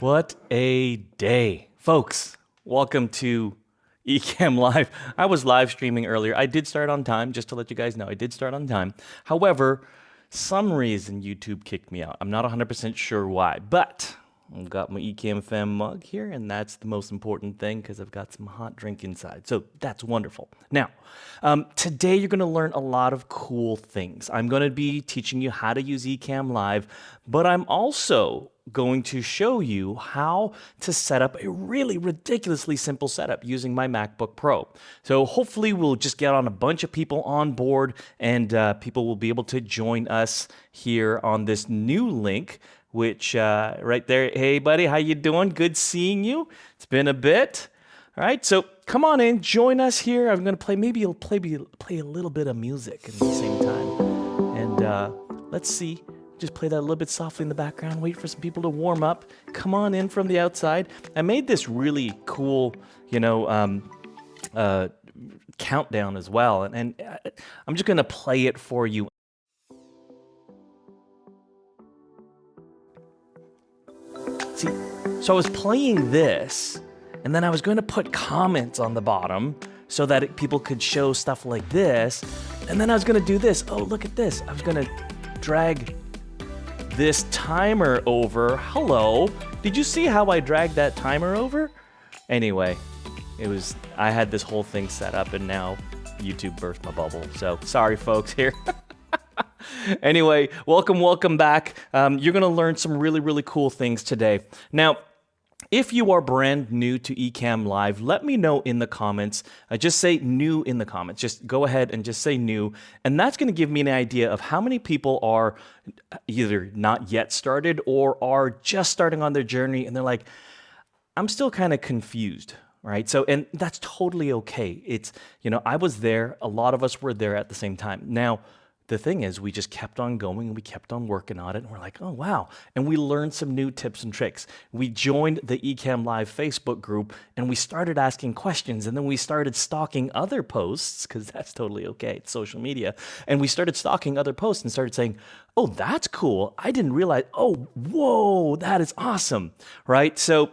What a day. Folks, welcome to Ecamm Live. I was live streaming earlier. I did start on time, just to let you guys know. I did start on time. However, some reason YouTube kicked me out. I'm not 100% sure why, but I've got my Ecamm Fam mug here, and that's the most important thing because I've got some hot drink inside. So that's wonderful. Now, today you're going to learn a lot of cool things. I'm going to be teaching you how to use Ecamm Live, but I'm also going to show you how to set up a really ridiculously simple setup using my MacBook Pro. So hopefully we'll just get on a bunch of people on board, and people will be able to join us here on this new link, which right there. Hey buddy, how you doing? Good seeing you. It's been a bit. All right, so come on in, join us here. I'm gonna play, maybe you'll play a little bit of music at the same time. And let's see, just play that a little bit softly in the background, wait for some people to warm up. Come on in from the outside. I made this really cool, countdown as well. And I'm just gonna play it for you. See, so I was playing this, and then I was going to put comments on the bottom so that people could show stuff like this, and then I was going to do this. Oh, look at this. I was going to drag this timer over. Hello. Did you see how I dragged that timer over? Anyway, I had this whole thing set up, and now YouTube burst my bubble. So sorry, folks, here. Anyway, welcome back. You're going to learn some really cool things today. Now, if you are brand new to Ecamm Live, let me know in the comments. Just say new in the comments. Just go ahead and just say new. And that's going to give me an idea of how many people are either not yet started or are just starting on their journey. And they're like, I'm still kind of confused. Right. So, and that's totally okay. It's, I was there. A lot of us were there at the same time. Now, the thing is, we just kept on going and we kept on working on it. And we're like, oh, wow. And we learned some new tips and tricks. We joined the Ecamm Live Facebook group and we started asking questions. And then we started stalking other posts, because that's totally okay. It's social media. And we started stalking other posts and started saying, oh, that's cool. I didn't realize. Oh, whoa, that is awesome. Right. So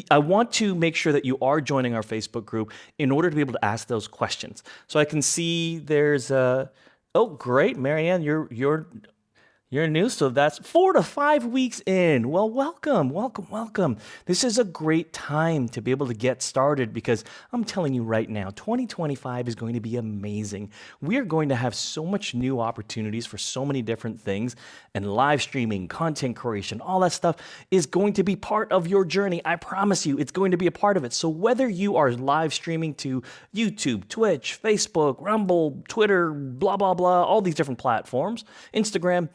I want to make sure that you are joining our Facebook group in order to be able to ask those questions. So I can see there's a. Oh, great, Marianne, you're new, so that's 4 to 5 weeks in. Well, welcome. This is a great time to be able to get started, because I'm telling you right now, 2025 is going to be amazing. We are going to have so much new opportunities for so many different things, and live streaming, content creation, all that stuff is going to be part of your journey. I promise you, it's going to be a part of it. So whether you are live streaming to YouTube, Twitch, Facebook, Rumble, Twitter, blah, blah, blah, all these different platforms, Instagram,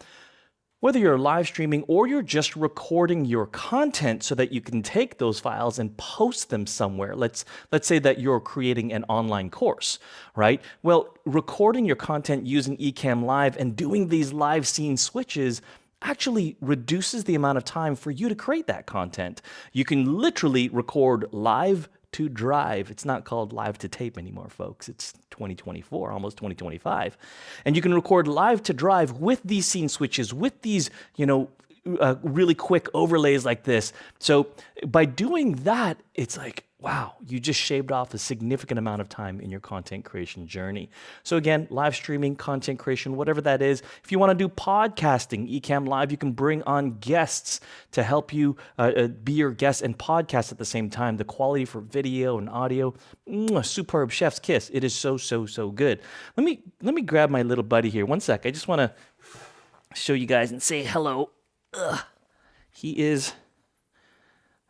whether you're live streaming or you're just recording your content so that you can take those files and post them somewhere. Let's say that you're creating an online course, right? Well, recording your content using Ecamm Live and doing these live scene switches actually reduces the amount of time for you to create that content. You can literally record live to drive. It's not called live to tape anymore, folks. It's 2024, almost 2025. And you can record live to drive with these scene switches, with these, really quick overlays like this. So by doing that, it's like, wow, you just shaved off a significant amount of time in your content creation journey. So again, live streaming, content creation, whatever that is. If you want to do podcasting, Ecamm Live, you can bring on guests to help you be your guest and podcast at the same time. The quality for video and audio, superb, chef's kiss. It is so good. Let me grab my little buddy here. One sec. I just want to show you guys and say hello. He is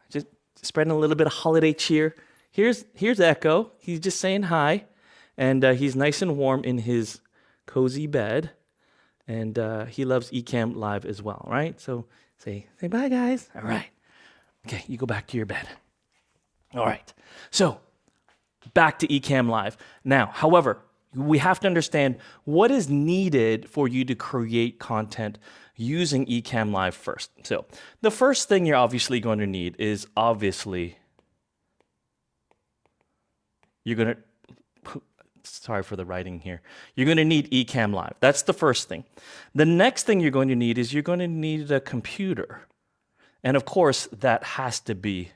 just spreading a little bit of holiday cheer. Here's Echo. He's just saying hi, and he's nice and warm in his cozy bed, and he loves Ecamm Live as well, right? So say bye, guys. All right. Okay, you go back to your bed. All right. So back to Ecamm Live. Now, however, we have to understand what is needed for you to create content using Ecamm Live first. So the first thing you're obviously going to need is sorry for the writing here. You're going to need Ecamm Live. That's the first thing. The next thing you're going to need is you're going to need a computer. And of course, that has to be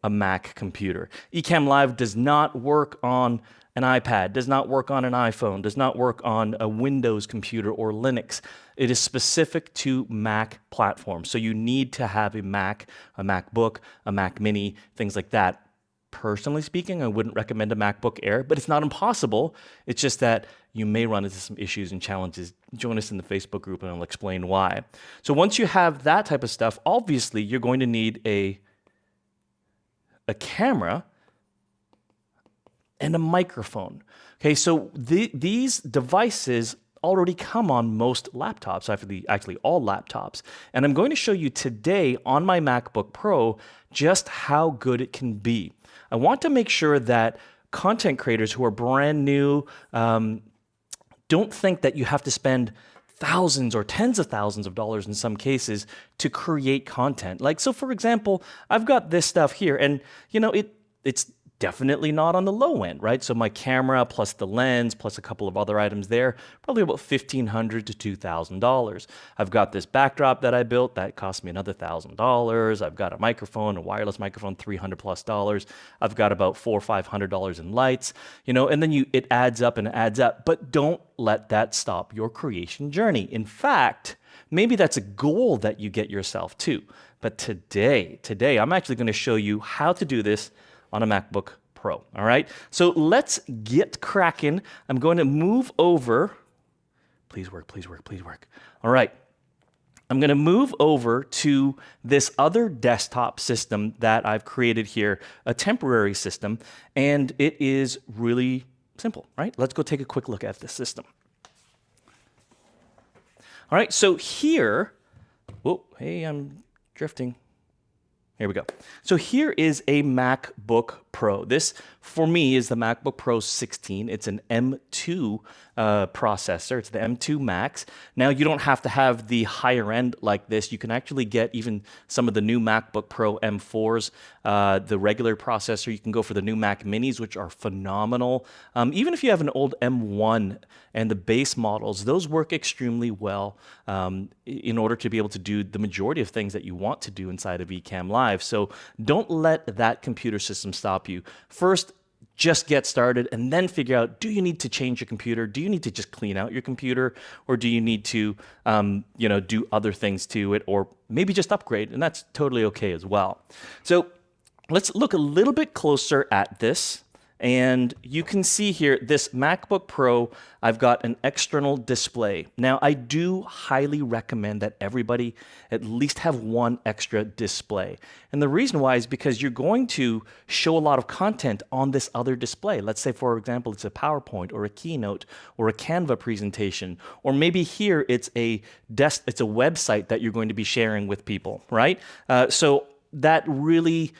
a Mac computer. Ecamm Live does not work on an iPad, does not work on an iPhone, does not work on a Windows computer or Linux. It is specific to Mac platforms. So you need to have a Mac, a MacBook, a Mac Mini, things like that. Personally speaking, I wouldn't recommend a MacBook Air, but it's not impossible. It's just that you may run into some issues and challenges. Join us in the Facebook group and I'll explain why. So once you have that type of stuff, obviously you're going to need a camera and a microphone. Okay, so these devices already come on most laptops, actually all laptops. And I'm going to show you today on my MacBook Pro just how good it can be. I want to make sure that content creators who are brand new don't think that you have to spend thousands or tens of thousands of dollars in some cases to create content. Like, so for example, I've got this stuff here and you know, it's definitely not on the low end, right? So my camera plus the lens plus a couple of other items there, probably about $1,500 to $2,000. I've got this backdrop that I built that cost me another $1,000. I've got a microphone, a wireless microphone, $300+. I've got about $400 or $500 in lights, you know, and then it adds up and adds up. But don't let that stop your creation journey. In fact, maybe that's a goal that you get yourself to. But today, I'm actually going to show you how to do this on a MacBook Pro, all right? So let's get cracking. I'm going to move over. Please work, please work, please work. All right. I'm going to move over to this other desktop system that I've created here, a temporary system, and it is really simple, right? Let's go take a quick look at this system. All right, so here, whoa, hey, I'm drifting. Here we go. So here is a MacBook Pro. This, for me, is the MacBook Pro 16. It's an M2 processor. It's the M2 Max. Now, you don't have to have the higher end like this. You can actually get even some of the new MacBook Pro M4s, the regular processor. You can go for the new Mac Minis, which are phenomenal. Even if you have an old M1 and the base models, those work extremely well in order to be able to do the majority of things that you want to do inside of Ecamm Live. So don't let that computer system stop you. First, just get started and then figure out, do you need to change your computer? Do you need to just clean out your computer? Or do you need to do other things to it, or maybe just upgrade? And that's totally okay as well. So let's look a little bit closer at this. And you can see here, this MacBook Pro, I've got an external display. Now, I do highly recommend that everybody at least have one extra display. And the reason why is because you're going to show a lot of content on this other display. Let's say, for example, it's a PowerPoint or a Keynote or a Canva presentation, or maybe here it's a website that you're going to be sharing with people, right? So that really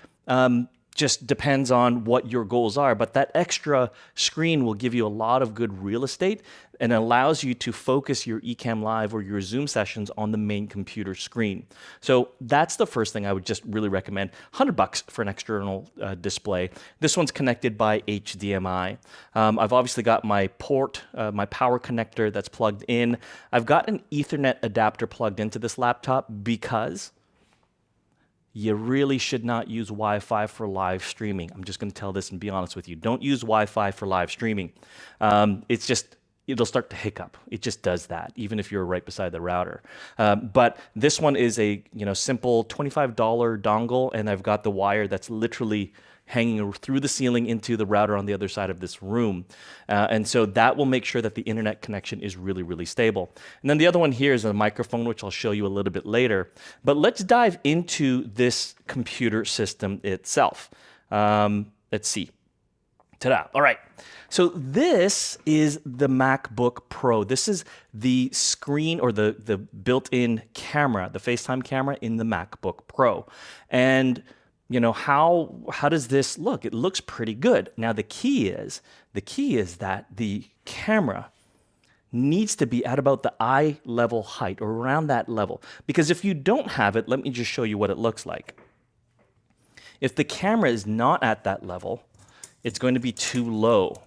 just depends on what your goals are, but that extra screen will give you a lot of good real estate and allows you to focus your Ecamm Live or your Zoom sessions on the main computer screen. So that's the first thing I would just really recommend. $100 for an external display. This one's connected by HDMI. I've obviously got my port, my power connector that's plugged in. I've got an Ethernet adapter plugged into this laptop because you really should not use Wi-Fi for live streaming. I'm just going to tell this and be honest with you. Don't use Wi-Fi for live streaming. It'll start to hiccup. It just does that, even if you're right beside the router. But this one is a simple $25 dongle, and I've got the wire that's literally hanging through the ceiling into the router on the other side of this room. And so that will make sure that the internet connection is really, really stable. And then the other one here is a microphone, which I'll show you a little bit later. But let's dive into this computer system itself. Let's see. Ta-da. All right. So this is the MacBook Pro. This is the screen or the built-in camera, the FaceTime camera in the MacBook Pro. And how does this look? It looks pretty good. Now the key is that the camera needs to be at about the eye level height or around that level. Because if you don't have it, let me just show you what it looks like. If the camera is not at that level, it's going to be too low.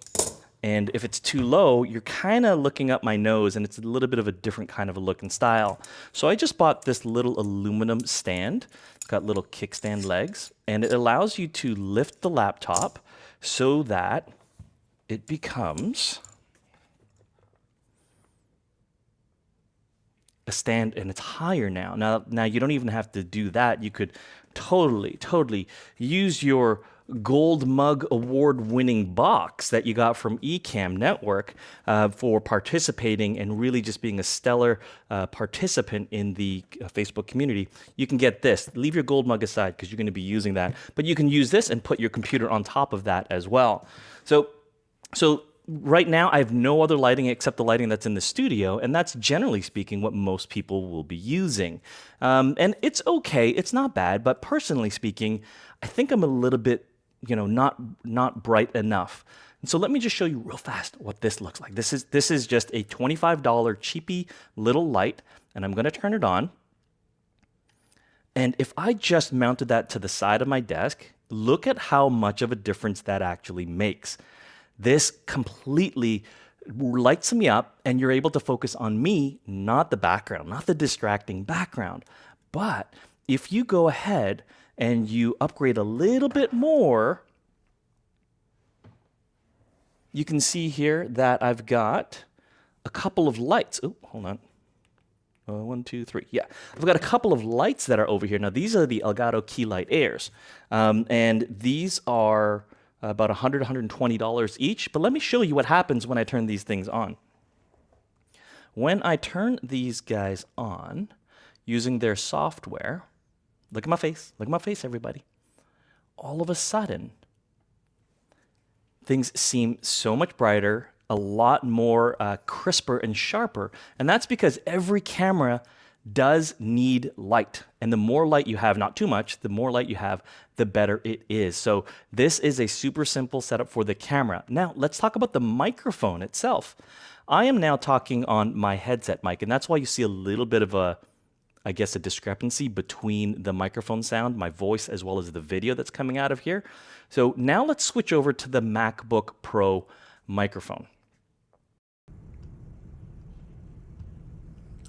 And if it's too low, you're kind of looking up my nose, and it's a little bit of a different kind of a look and style. So I just bought this little aluminum stand. got little kickstand legs, and it allows you to lift the laptop so that it becomes a stand, and it's higher now. Now you don't even have to do that. You could totally use your Gold Mug Award-winning box that you got from Ecamm Network for participating and really just being a stellar participant in the Facebook community. You can get this. Leave your gold mug aside because you're going to be using that. But you can use this and put your computer on top of that as well. So right now, I have no other lighting except the lighting that's in the studio, and that's generally speaking what most people will be using. And it's okay, it's not bad, but personally speaking, I think I'm a little bit, not bright enough. And so let me just show you real fast what this looks like. This is just a $25 cheapy little light, and I'm going to turn it on. And if I just mounted that to the side of my desk, look at how much of a difference that actually makes. This completely lights me up, and you're able to focus on me, not the background, not the distracting background. But if you go ahead and you upgrade a little bit more, you can see here that I've got a couple of lights. Oh, hold on. 1, 2, 3. Yeah, I've got a couple of lights that are over here. Now, these are the Elgato Key Light Airs, and these are about $100, $120 each. But let me show you what happens when I turn these things on. When I turn these guys on using their software, look at my face, everybody. All of a sudden, things seem so much brighter, a lot more crisper and sharper. And that's because every camera does need light. And the more light you have, not too much, the more light you have, the better it is. So this is a super simple setup for the camera. Now, let's talk about the microphone itself. I am now talking on my headset mic, and that's why you see a little bit of a discrepancy between the microphone sound, my voice, as well as the video that's coming out of here. So now let's switch over to the MacBook Pro microphone.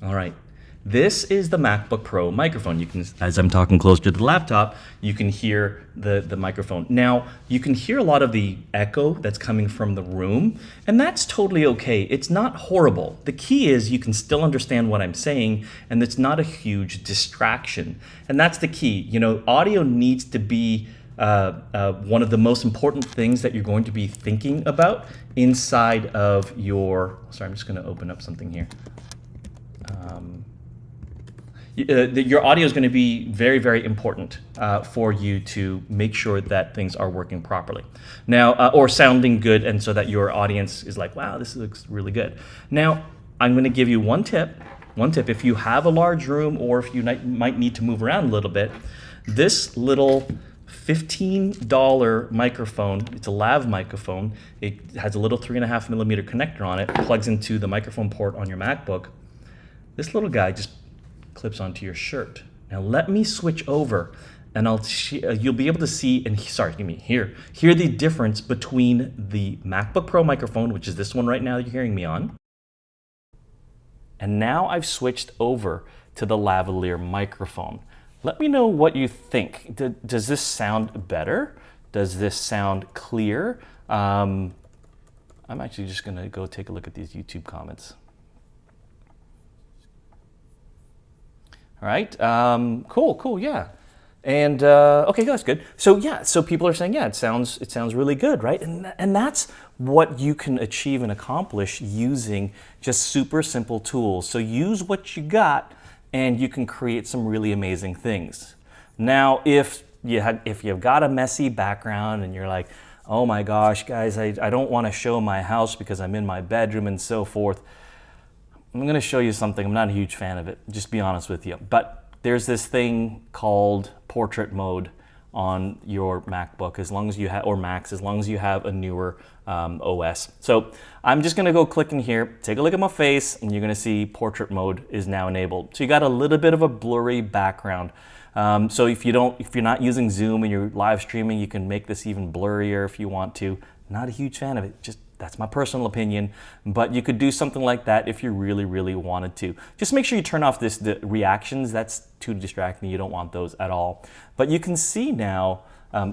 All right. This is the MacBook Pro microphone. You can, as I'm talking closer to the laptop, you can hear the microphone. Now, you can hear a lot of the echo that's coming from the room, and that's totally okay. It's not horrible. The key is you can still understand what I'm saying, and it's not a huge distraction. And that's the key. Audio needs to be one of the most important things that you're going to be thinking about inside of your... Sorry, I'm just going to open up something here. Your audio is going to be very, very important for you to make sure that things are working properly. Now, or sounding good, and so that your audience is like, wow, this looks really good. Now, I'm going to give you one tip. If you have a large room, or if you might need to move around a little bit, this little $15 microphone, it's a lav microphone. It has a little 3.5 millimeter connector on it, plugs into the microphone port on your MacBook. This little guy just clips onto your shirt. Now let me switch over, and you'll be able to see hear the difference between the MacBook Pro microphone, which is this one right now you're hearing me on, and now I've switched over to the lavalier microphone. Let me know what you think. Does this sound better? Does this sound clear? I'm actually just gonna go take a look at these YouTube comments. All right, cool, yeah. And okay, that's good. So yeah, so people are saying, yeah, it sounds really good, right? And that's what you can achieve and accomplish using just super simple tools. So use what you got, and you can create some really amazing things. Now, if you've got a messy background and you're like, oh my gosh, guys, I don't want to show my house because I'm in my bedroom and so forth, I'm going to show you something. I'm not a huge fan of it, just be honest with you. But there's this thing called portrait mode on your MacBook, as long as you have, or Macs, as long as you have a newer OS. So I'm just gonna go click in here, take a look at my face, and you're gonna see portrait mode is now enabled. So you got a little bit of a blurry background. So if you're not using Zoom and you're live streaming, you can make this even blurrier if you want to. Not a huge fan of it. Just That's my personal opinion, but you could do something like that if you really, really wanted to. Just make sure you turn off the reactions. That's too distracting. You don't want those at all. But you can see now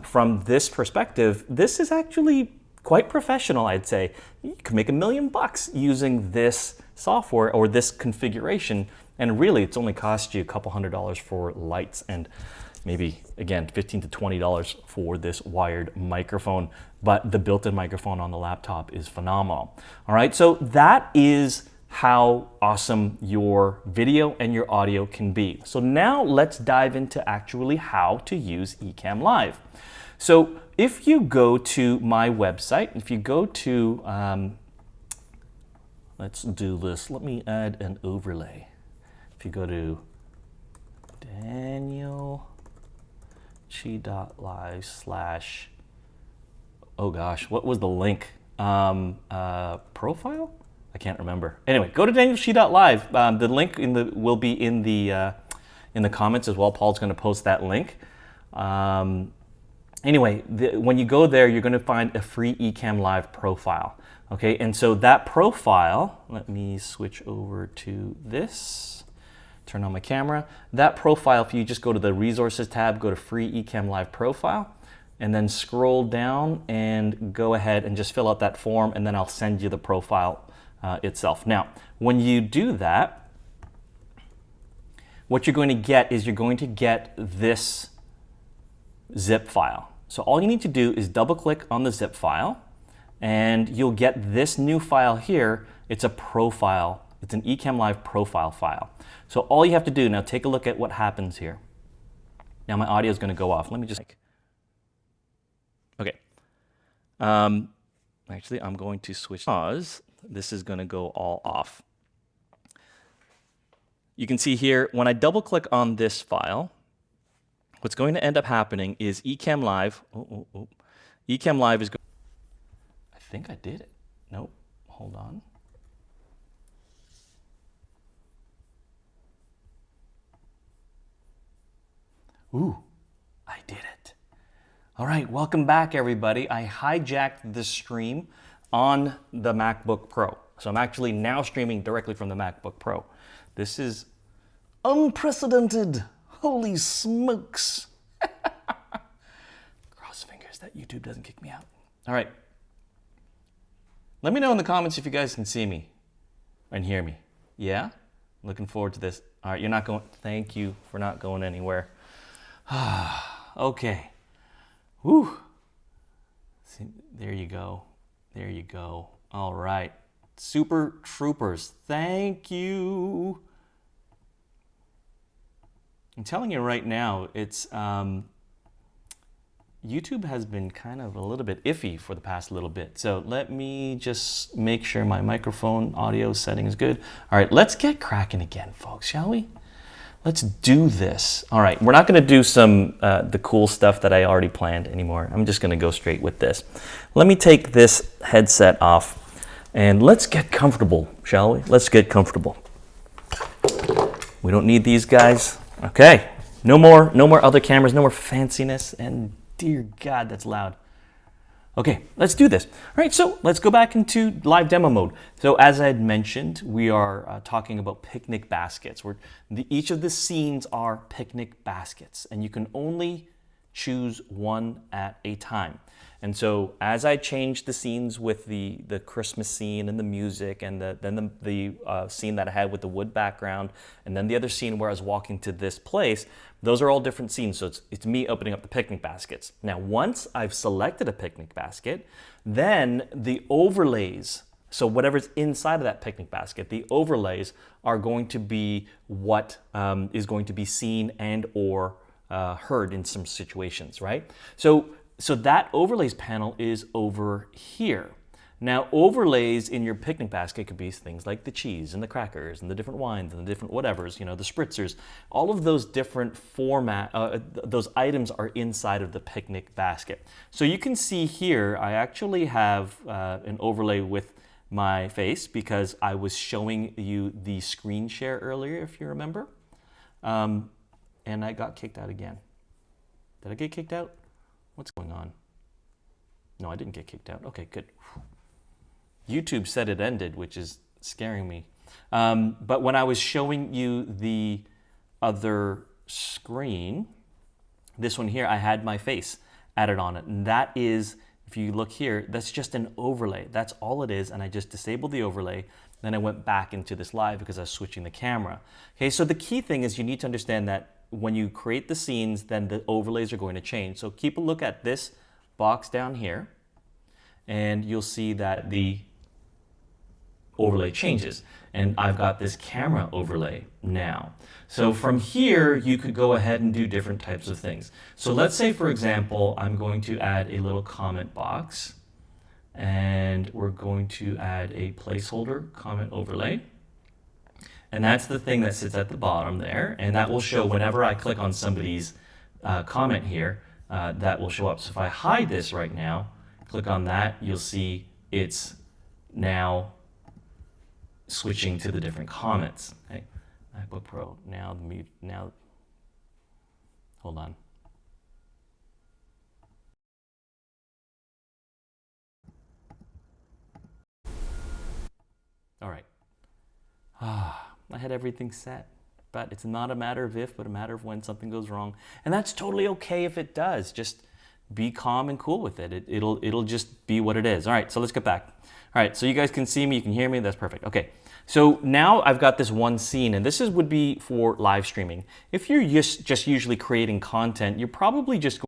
from this perspective, this is actually quite professional, I'd say. You can make $1 million using this software or this configuration, and really it's only cost you a couple $100 for lights and maybe, again, $15 to $20 for this wired microphone, but the built-in microphone on the laptop is phenomenal. All right, so that is how awesome your video and your audio can be. So now let's dive into actually how to use Ecamm Live. So if you go to my website, if you go to, let's do this, let me add an overlay. If you go to danielchi.live/ oh gosh, what was the link? Profile? I can't remember. Anyway, go to danielchi.live. The link will be in the comments as well. Paul's going to post that link. Anyway, when you go there, you're going to find a free Ecamm Live profile. Okay, and so that profile, let me switch over to this. Turn on my camera. That profile, if you just go to the resources tab, go to free Ecamm Live profile, and then scroll down and go ahead and just fill out that form, and then I'll send you the profile itself. Now, when you do that, what you're going to get is you're going to get this zip file. So all you need to do is double click on the zip file, and you'll get this new file here. It's a profile. It's an Ecamm Live profile file. So all you have to do, now take a look at what happens here. Now my audio is going to go off. Let me just, okay. Actually, I'm going to switch pause. This is going to go all off. You can see here, when I double click on this file, what's going to end up happening is Ecamm Live, Ecamm Live is going, I think I did it. Nope, hold on. Ooh, I did it. All right, welcome back, everybody. I hijacked the stream on the MacBook Pro. So I'm actually now streaming directly from the MacBook Pro. This is unprecedented. Holy smokes. Cross fingers that YouTube doesn't kick me out. All right. Let me know in the comments if you guys can see me and hear me. Yeah? Looking forward to this. All right, you're not going, thank you for not going anywhere. Okay. Whew. See, there you go. There you go. All right. Super troopers, thank you. I'm telling you right now, it's YouTube has been kind of a little bit iffy for the past little bit. So let me just make sure my microphone audio setting is good. All right, let's get cracking again, folks, shall we? Let's do this. All right, we're not going to do some the cool stuff that I already planned anymore. I'm just going to go straight with this. Let me take this headset off and let's get comfortable, shall we? Let's get comfortable. We don't need these guys. Okay, no more other cameras, no more fanciness, and dear God, that's loud. Okay, let's do this. All right, so let's go back into live demo mode. So as I had mentioned, we are talking about picnic baskets. Each of the scenes are picnic baskets, and you can only choose one at a time. And so as I changed the scenes with the Christmas scene and the music, and then the scene that I had with the wood background, and then the other scene where I was walking to this place, those are all different scenes. So it's me opening up the picnic baskets. Now, once I've selected a picnic basket, then the overlays, so whatever's inside of that picnic basket, the overlays are going to be what is going to be seen and or heard in some situations, right? So that overlays panel is over here. Now, overlays in your picnic basket could be things like the cheese and the crackers and the different wines and the different whatevers, you know, the spritzers. All of those different those items are inside of the picnic basket. So you can see here, I actually have an overlay with my face because I was showing you the screen share earlier, if you remember. And I got kicked out again. Did I get kicked out? What's going on? No, I didn't get kicked out. Okay, good. YouTube said it ended, which is scaring me. But when I was showing you the other screen, this one here, I had my face added on it. And that is, if you look here, that's just an overlay. That's all it is. And I just disabled the overlay. Then I went back into this live because I was switching the camera. Okay, so the key thing is you need to understand that when you create the scenes, then the overlays are going to change. So keep a look at this box down here, and you'll see that the overlay changes. And I've got this camera overlay now. So from here, you could go ahead and do different types of things. So let's say, for example, I'm going to add a little comment box, and we're going to add a placeholder comment overlay. And that's the thing that sits at the bottom there. And that will show whenever I click on somebody's comment here, that will show up. So if I hide this right now, click on that, you'll see it's now switching to the different comments. Okay, MacBook Pro, now the mute, now, hold on. All right. I had everything set, but it's not a matter of if, but a matter of when something goes wrong. And that's totally okay if it does. Just be calm and cool with it. It'll just be what it is. All right, so let's get back. All right, so you guys can see me, you can hear me, that's perfect. Okay, so now I've got this one scene, and this would be for live streaming. If you're just usually creating content, you're probably just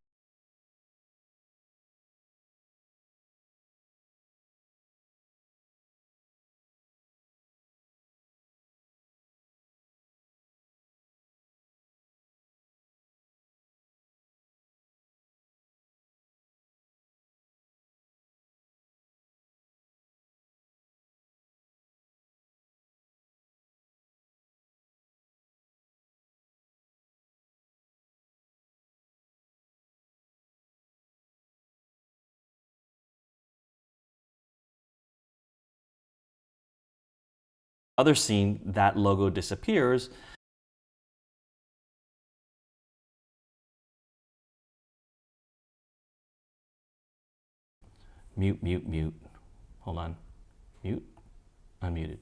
other scene, that logo disappears. Mute, mute, mute. Hold on. Mute. Unmuted.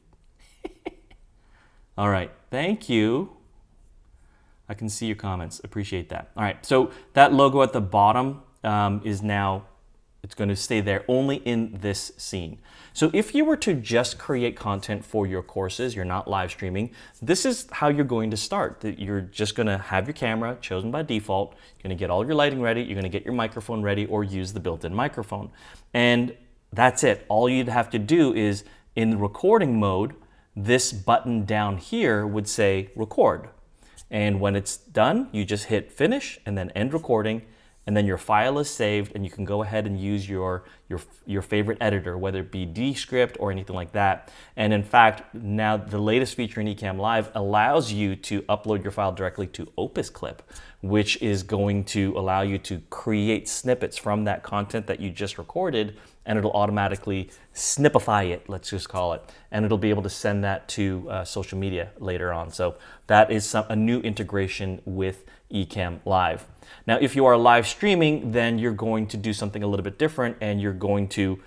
All right. Thank you. I can see your comments. Appreciate that. All right. So that logo at the bottom is now, it's going to stay there only in this scene. So if you were to just create content for your courses, you're not live streaming, this is how you're going to start. You're just going to have your camera chosen by default. You're going to get all your lighting ready. You're going to get your microphone ready or use the built-in microphone. And that's it. All you'd have to do is in the recording mode, this button down here would say record. And when it's done, you just hit finish and then end recording. And then your file is saved, and you can go ahead and use your favorite editor, whether it be Descript or anything like that. And in fact, now the latest feature in Ecamm Live allows you to upload your file directly to Opus Clip, which is going to allow you to create snippets from that content that you just recorded, and it'll automatically snipify it, let's just call it, and it'll be able to send that to social media later on. So that is a new integration with Ecamm Live. Now, if you are live streaming, then you're going to do something a little bit different, and you're going to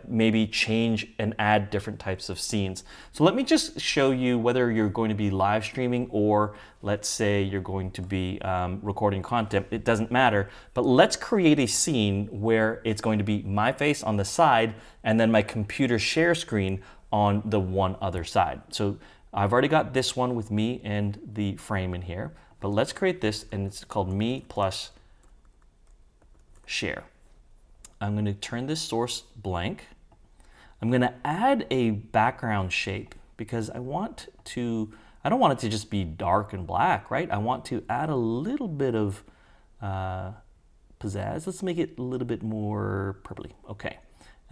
maybe change and add different types of scenes. So let me just show you whether you're going to be live streaming or let's say you're going to be recording content. It doesn't matter, but let's create a scene where it's going to be my face on the side and then my computer share screen on the one other side. So I've already got this one with me and the frame in here. But let's create this, and it's called me plus share. I'm going to turn this source blank. I'm going to add a background shape because I don't want it to just be dark and black, right? I want to add a little bit of pizzazz. Let's make it a little bit more purpley. Okay.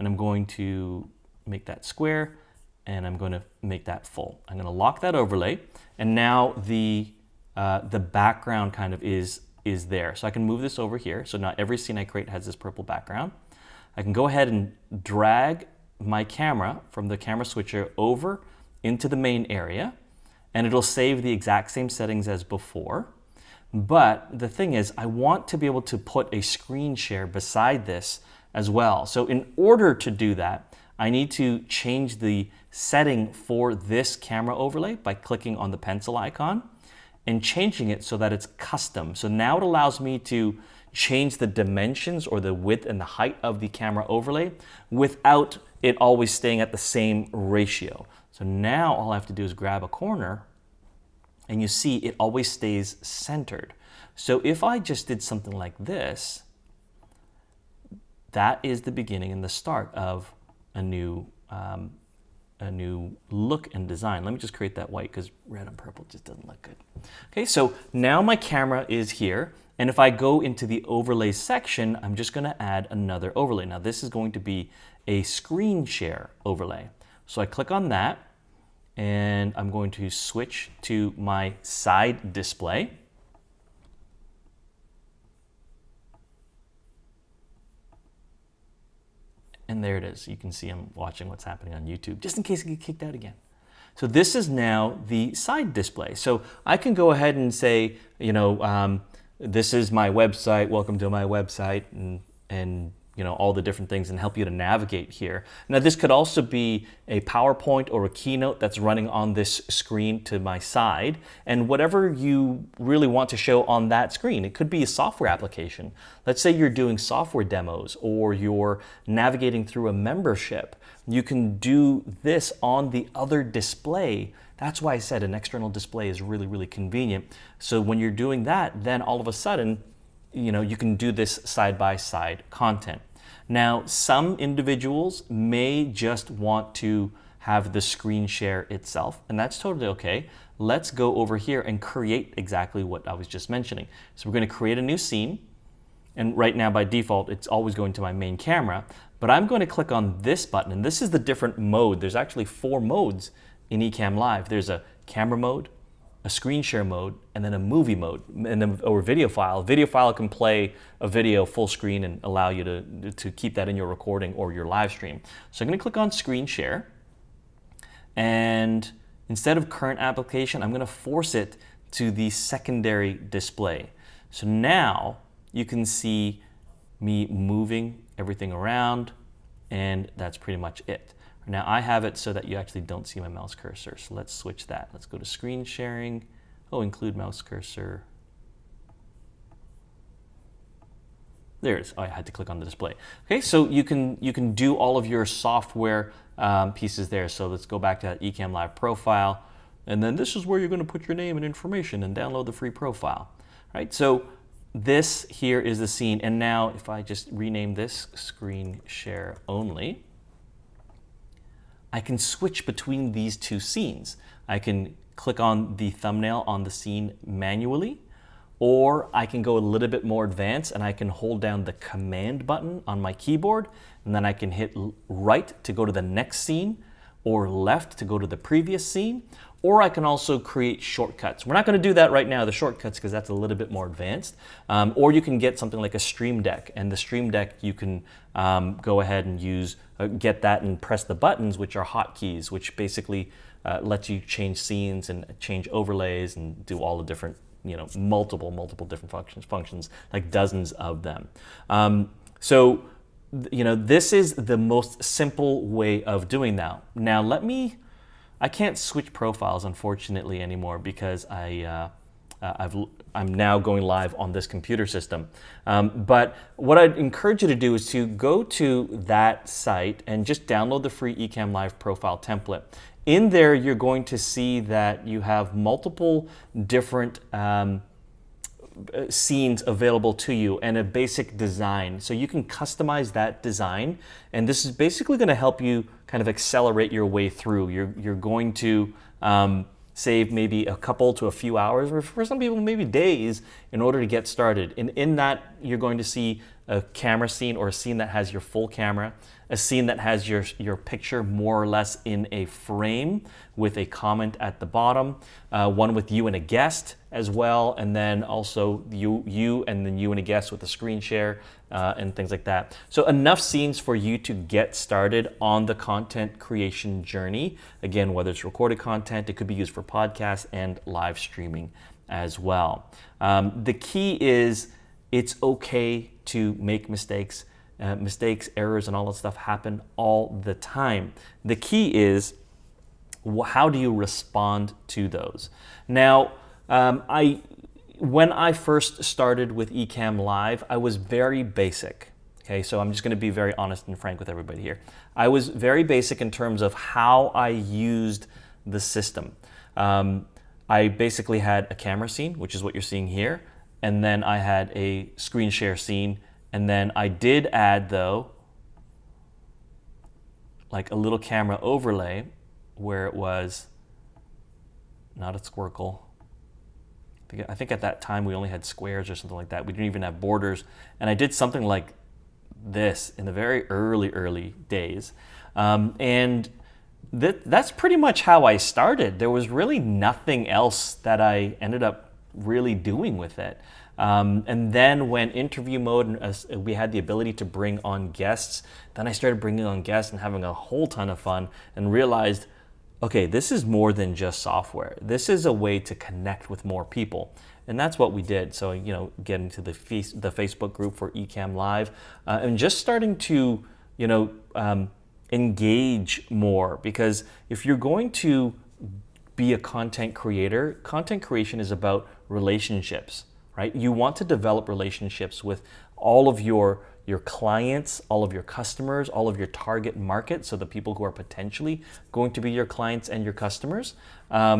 And I'm going to make that square, and I'm going to make that full. I'm going to lock that overlay, and now the background kind of is there. So I can move this over here. So now every scene I create has this purple background. I can go ahead and drag my camera from the camera switcher over into the main area, and it'll save the exact same settings as before. But the thing is, I want to be able to put a screen share beside this as well. So in order to do that, I need to change the setting for this camera overlay by clicking on the pencil icon and changing it so that it's custom. So now it allows me to change the dimensions or the width and the height of the camera overlay without it always staying at the same ratio. So now all I have to do is grab a corner, and you see it always stays centered. So if I just did something like this, that is the beginning and the start of a new look and design. Let me just create that white because red and purple just doesn't look good. Okay, so now my camera is here, and if I go into the overlay section, I'm just going to add another overlay. Now this is going to be a screen share overlay. So I click on that, and I'm going to switch to my side display. And there it is. You can see I'm watching what's happening on YouTube, just in case I get kicked out again. So this is now the side display. So I can go ahead and say, this is my website, welcome to my website, and all the different things, and help you to navigate here. Now this could also be a PowerPoint or a keynote that's running on this screen to my side, and whatever you really want to show on that screen. It could be a software application. Let's say you're doing software demos or you're navigating through a membership. You can do this on the other display. That's why I said an external display is really, really convenient. So when you're doing that, then all of a sudden, you can do this side-by-side content. Now, some individuals may just want to have the screen share itself, and that's totally okay. Let's go over here and create exactly what I was just mentioning. So we're going to create a new scene, and right now by default, it's always going to my main camera, but I'm going to click on this button, and this is the different mode. There's actually 4 modes in Ecamm Live. There's a camera mode, a screen share mode, and then a movie mode, and then, or video file. Video file can play a video full screen and allow you to keep that in your recording or your live stream. So I'm going to click on screen share, and instead of current application, I'm going to force it to the secondary display. So now you can see me moving everything around, and that's pretty much it. Now I have it so that you actually don't see my mouse cursor. So let's switch that. Let's go to screen sharing. Oh, include mouse cursor. There it is. Oh, I had to click on the display. Okay, so you can do all of your software pieces there. So let's go back to that Ecamm Live profile. And then this is where you're going to put your name and information and download the free profile. Right? So this here is the scene. And now if I just rename this screen share only, I can switch between these 2 scenes. I can click on the thumbnail on the scene manually, or I can go a little bit more advanced and I can hold down the command button on my keyboard, and then I can hit right to go to the next scene, or left to go to the previous scene, or I can also create shortcuts. We're not going to do that right now, the shortcuts, because that's a little bit more advanced. Or you can get something like a Stream Deck, and the Stream Deck you can go ahead and use, get that and press the buttons, which are hotkeys, which basically lets you change scenes and change overlays and do all the different, multiple different functions, like dozens of them. So this is the most simple way of doing that. Now I can't switch profiles, unfortunately, anymore because I'm now going live on this computer system. But what I'd encourage you to do is to go to that site and just download the free Ecamm Live profile template. In there, you're going to see that you have multiple different scenes available to you and a basic design. So you can customize that design, and this is basically going to help you kind of accelerate your way through. You're going to save maybe a couple to a few hours, or for some people maybe days, in order to get started. And in that, you're going to see a camera scene, or a scene that has your full camera, a scene that has your picture more or less in a frame with a comment at the bottom, one with you and a guest as well, and then also you and then you and a guest with a screen share and things like that. So enough scenes for you to get started on the content creation journey. Again, whether it's recorded content, it could be used for podcasts and live streaming as well. The key is it's okay to make mistakes. Mistakes, errors, and all that stuff happen all the time. The key is, how do you respond to those? Now, when I first started with Ecamm Live, I was very basic. Okay, so I'm just going to be very honest and frank with everybody here. I was very basic in terms of how I used the system. I basically had a camera scene, which is what you're seeing here, and then I had a screen share scene, and then I did add, though, like a little camera overlay where it was not a squircle. I think at that time we only had squares or something like that. We didn't even have borders. And I did something like this in the very early days. And that's pretty much how I started. There was really nothing else that I ended up really doing with it. And then when interview mode, and we had the ability to bring on guests, then I started bringing on guests and having a whole ton of fun, and realized, okay, this is more than just software. This is a way to connect with more people. And that's what we did. So, getting to the Facebook group for Ecamm Live, and just starting to, engage more. Because if you're going to be a content creator, content creation is about relationships, right? You want to develop relationships with all of your clients, all of your customers, all of your target market, so the people who are potentially going to be your clients and your customers. Let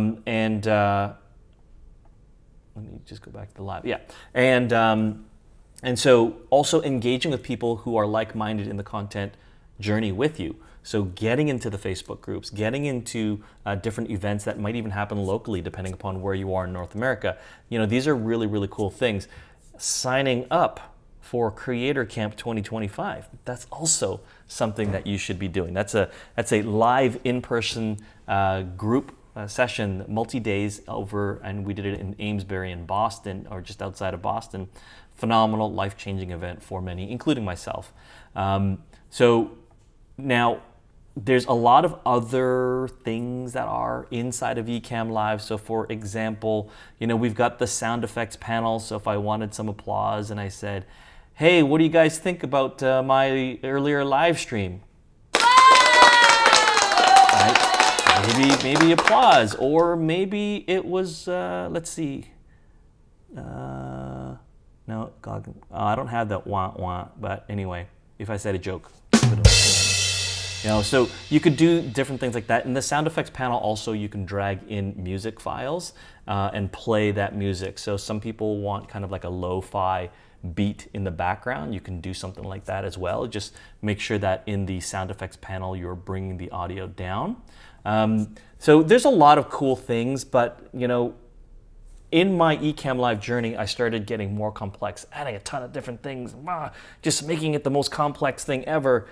me just go back to the live. Yeah, and so also engaging with people who are like-minded in the content journey with you. So getting into the Facebook groups, getting into different events that might even happen locally, depending upon where you are in North America. These are really, really cool things. Signing up for Creator Camp 2025. That's also something that you should be doing. That's a live in-person group session, multi-days over, and we did it in Amesbury in Boston, or just outside of Boston. Phenomenal, life-changing event for many, including myself. So now, there's a lot of other things that are inside of Ecamm Live. So for example, we've got the sound effects panel. So if I wanted some applause and I said, hey, what do you guys think about my earlier live stream? Right? Maybe applause, or maybe it was, let's see. No, God, I don't have that wah, but anyway, if I said a joke. So you could do different things like that. In the sound effects panel also, you can drag in music files and play that music. So some people want kind of like a lo-fi beat in the background. You can do something like that as well. Just make sure that in the sound effects panel, you're bringing the audio down. So there's a lot of cool things, but in my Ecamm Live journey, I started getting more complex, adding a ton of different things, just making it the most complex thing ever.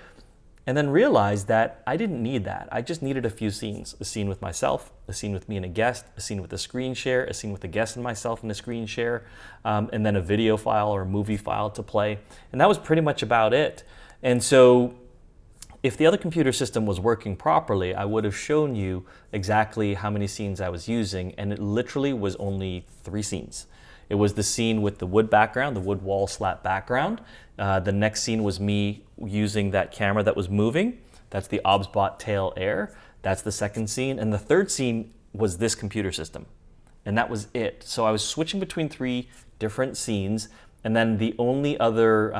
And then realized that I didn't need that. I just needed a few scenes. A scene with myself, a scene with me and a guest, a scene with a screen share, a scene with a guest and myself and a screen share, and then a video file or a movie file to play. And that was pretty much about it. And so if the other computer system was working properly, I would have shown you exactly how many scenes I was using, and it literally was only 3 scenes. It was the scene with the wood background, the wood wall slat background. The next scene was me using that camera that was moving. That's the OBSBot tail air. That's the second scene. And the third scene was this computer system. And that was it. So I was switching between 3 different scenes. And then the only other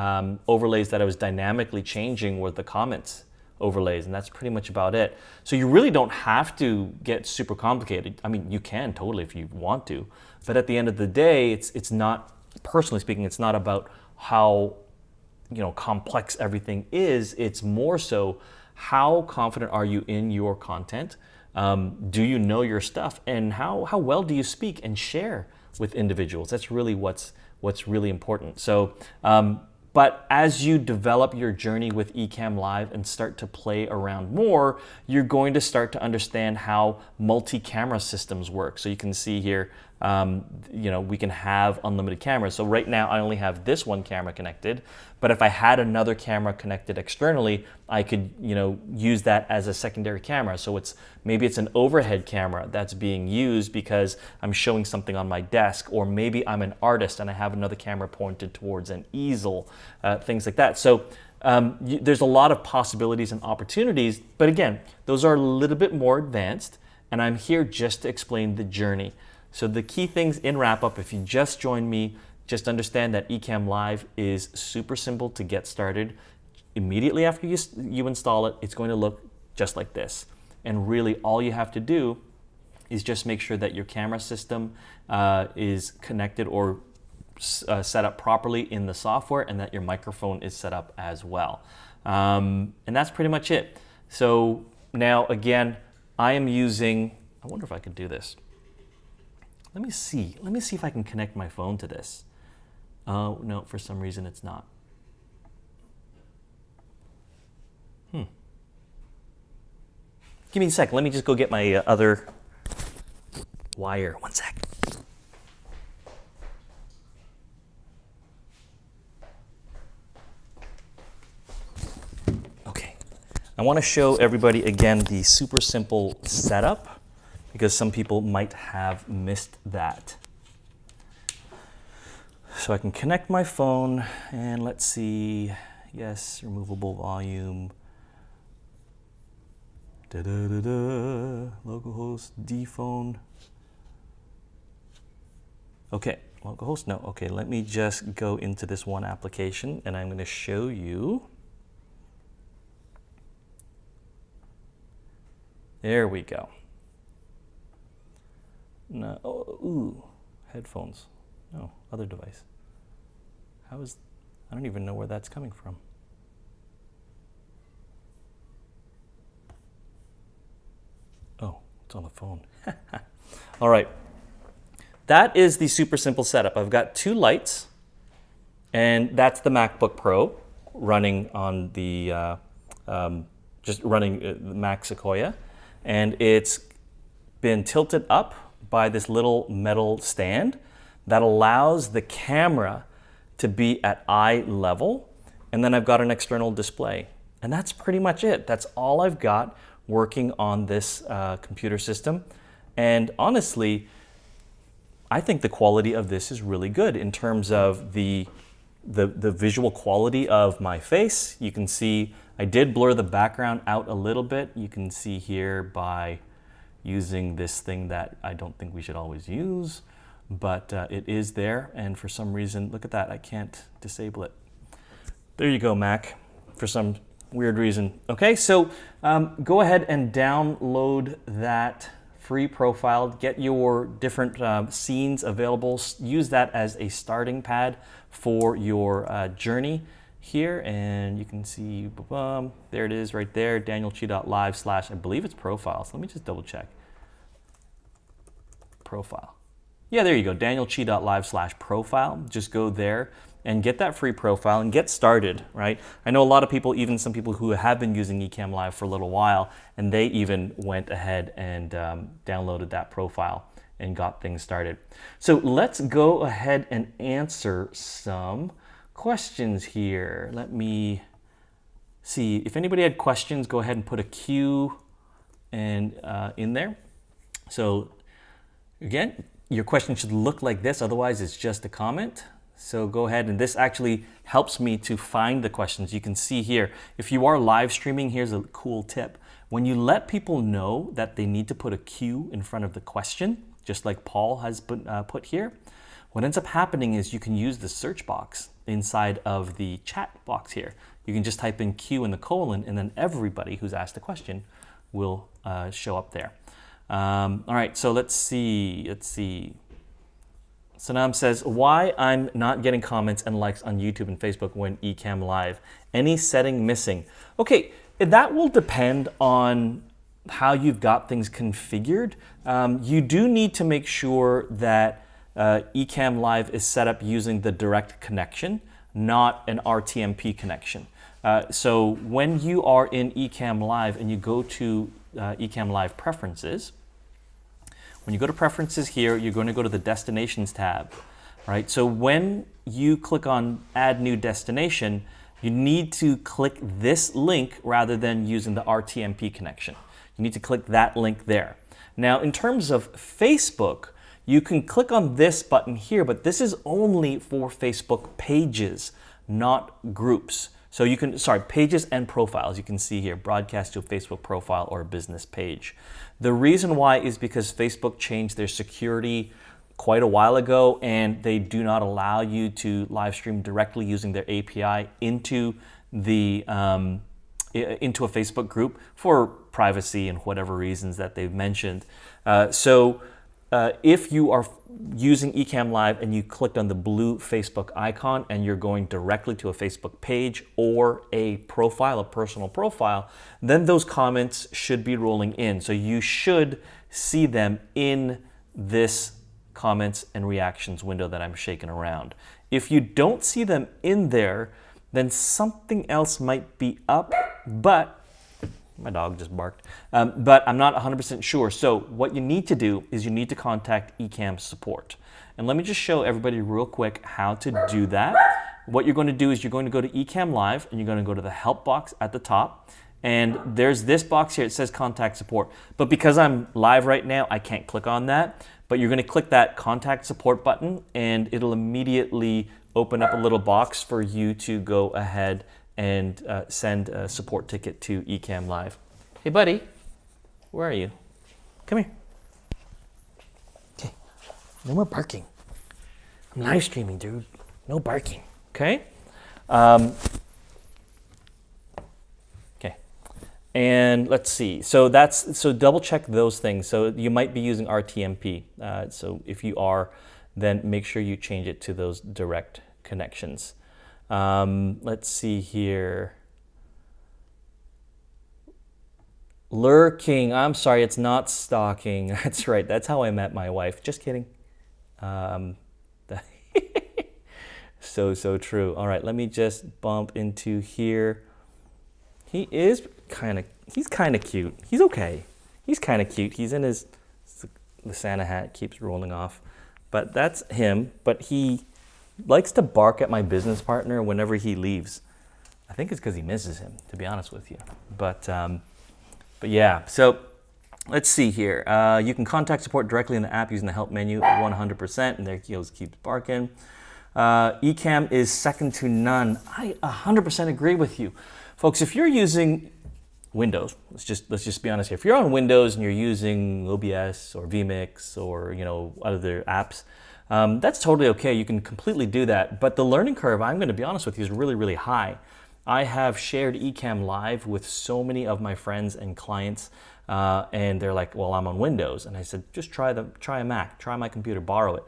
overlays that I was dynamically changing were the comments overlays. And that's pretty much about it. So you really don't have to get super complicated. I mean, you can totally if you want to. But at the end of the day, it's not, personally speaking, it's not about how complex everything is. It's more so, how confident are you in your content? Do you know your stuff? And how well do you speak and share with individuals? That's really what's really important. So, but as you develop your journey with Ecamm Live and start to play around more, you're going to start to understand how multi-camera systems work. So you can see here, we can have unlimited cameras. So right now I only have this one camera connected, but if I had another camera connected externally, I could, use that as a secondary camera. So maybe it's an overhead camera that's being used because I'm showing something on my desk, or maybe I'm an artist and I have another camera pointed towards an easel, things like that. So there's a lot of possibilities and opportunities, but again, those are a little bit more advanced, and I'm here just to explain the journey. So the key things in wrap up, if you just joined me, just understand that Ecamm Live is super simple to get started. Immediately after you install it, it's going to look just like this. And really all you have to do is just make sure that your camera system is connected or set up properly in the software, and that your microphone is set up as well. And that's pretty much it. So now again, I am using, I wonder if I could do this. Let me see if I can connect my phone to this. Oh, no, for some reason it's not. Give me a sec, let me just go get my other wire. One sec. Okay, I want to show everybody again the super simple setup, because some people might have missed that. So I can connect my phone, and let's see, yes, removable volume. Localhost, dphone. Okay, localhost, no. Okay, let me just go into this one application, and I'm going to show you. There we go. No, oh, ooh, headphones. No, other device. I don't even know where that's coming from. Oh, it's on the phone. All right. That is the super simple setup. I've got two lights, and that's the MacBook Pro running on the, just running Mac Sequoia. And it's been tilted up by this little metal stand that allows the camera to be at eye level. And then I've got an external display. And that's pretty much it. That's all I've got working on this computer system. And honestly, I think the quality of this is really good in terms of the visual quality of my face. You can see I did blur the background out a little bit. You can see here by using this thing that I don't think we should always use, but it is there. And for some reason, look at that, I can't disable it. There you go, Mac, for some weird reason. Okay, so go ahead and download that free profile, get your different scenes available, use that as a starting pad for your journey here, and you can see, there it is right there, danielchi.live/ I believe it's profiles. Let me just double check. Profile. Yeah, there you go, danielchi.live/ profile. Just go there and get that free profile and get started, right? I know a lot of people, even some people who have been using Ecamm Live for a little while, and they even went ahead and downloaded that profile and got things started. So let's go ahead and answer some questions here. Let me see. If anybody had questions, go ahead and put a Q in there. So again, your question should look like this, otherwise it's just a comment. So go ahead, and this actually helps me to find the questions. You can see here, if you are live streaming, here's a cool tip. When you let people know that they need to put a Q in front of the question, just like Paul has put here, what ends up happening is you can use the search box inside of the chat box here. You can just type in Q in the colon, and then everybody who's asked a question will show up there. All right, so let's see. Sanam says, why I'm not getting comments and likes on YouTube and Facebook when Ecamm Live? Any setting missing? Okay, that will depend on how you've got things configured. You do need to make sure that Ecamm Live is set up using the direct connection, not an RTMP connection. So when you are in Ecamm Live and you go to Ecamm Live preferences, when you go to preferences here, you're going to go to the destinations tab, right? So when you click on add new destination, you need to click this link rather than using the RTMP connection. You need to click that link there. Now, in terms of Facebook, you can click on this button here, but this is only for Facebook pages, not groups. So you can, sorry, pages and profiles. You can see here, broadcast to a Facebook profile or a business page. The reason why is because Facebook changed their security quite a while ago, and they do not allow you to live stream directly using their API into the into a Facebook group for privacy and whatever reasons that they've mentioned. If you are using Ecamm Live and you clicked on the blue Facebook icon and you're going directly to a Facebook page or a profile, a personal profile, then those comments should be rolling in. So you should see them in this comments and reactions window that I'm shaking around. If you don't see them in there, then something else might be up, but my dog just barked, but I'm not 100% sure. So what you need to do is you need to contact Ecamm support. And let me just show everybody real quick how to do that. What you're going to do is you're going to go to Ecamm Live and you're going to go to the help box at the top. And there's this box here, it says contact support. But because I'm live right now, I can't click on that. But you're going to click that contact support button and it'll immediately open up a little box for you to go ahead and send a support ticket to Ecamm Live. Hey buddy, where are you? Come here. Okay, no more barking. I'm live streaming, dude. No barking, okay? Okay, and let's see. So double check those things. So you might be using RTMP. So if you are, then make sure you change it to those direct connections. Let's see here. Lurking, I'm sorry, it's not stalking. That's right, that's how I met my wife. Just kidding. So true. All right, let me just bump into here. He's kind of cute. He's okay. He's kind of cute. He's in the Santa hat, keeps rolling off. But that's him, but he likes to bark at my business partner whenever he leaves. I think it's because he misses him, to be honest with you. But yeah, so let's see here. You can contact support directly in the app using the help menu 100%, and there he goes, keeps barking. Ecamm is second to none. I 100% agree with you. Folks, if you're using Windows, let's just be honest here. If you're on Windows and you're using OBS or vMix or other apps, that's totally okay. You can completely do that. But the learning curve, I'm going to be honest with you, is really, really high. I have shared Ecamm Live with so many of my friends and clients, and they're like, well, I'm on Windows. And I said, just try a Mac, try my computer, borrow it.